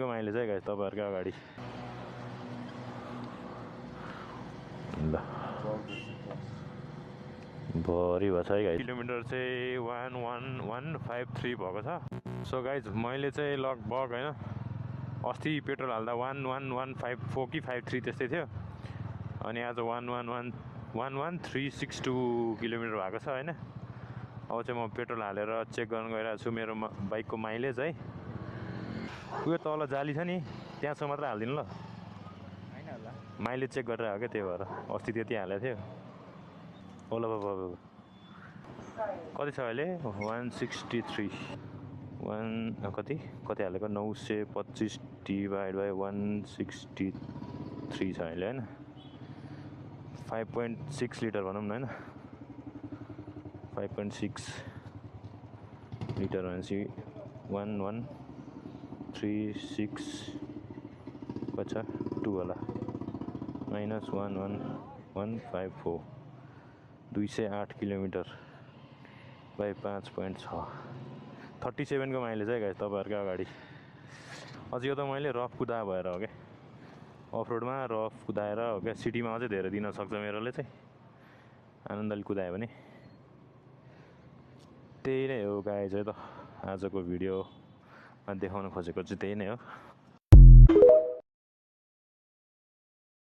mileage है guys तपाईहरुको अगाडि ल भरि भयो है गाइस किलोमिटर चाहिँ 11153 भएको छ सो गाइस मैले चाहिँ लगभग हैन अस्ति पेट्रोल हाल्दा 11154 कि 53 त्यस्तै थियो अनि आज 11362 किलोमिटर भएको छ हैन अब चाहिँ म पेट्रोल हालेर चेक गर्न गइरहेको छु मेरो बाइकको माइलेज है उयो तल जाली छ नि त्यहाँसम्म मात्र हाल्दिनु ल हैन होला माइलेज चेक गरेर हो के त्यही भएर अस्ति त्यति हालेको थियो ओला बाबा कति छ अहिले 163 कति हालेको 925 डिभाइड बाइ 163 छ अहिले हैन 5.6 लिटर भनौँ न हैन 5.6 लिटर भनेपछि 1136 कति छ 2 होला -11154 208 किलोमिटर बाइ 5.6 37 को माइलेज है गाइस तपाईहरुको अगाडि अझ यो त मैले रफ कुदा भएर हो के अफरोडमा रफ कुदाएर हो के सिटीमा अझै धेरै दिन सक्छ मेरोले चाहिँ आनन्दले कुदायो भने त्यही नै हो गाइस है त आजको भिडियोमा देखाउन खोजेको चाहिँ त्यही नै हो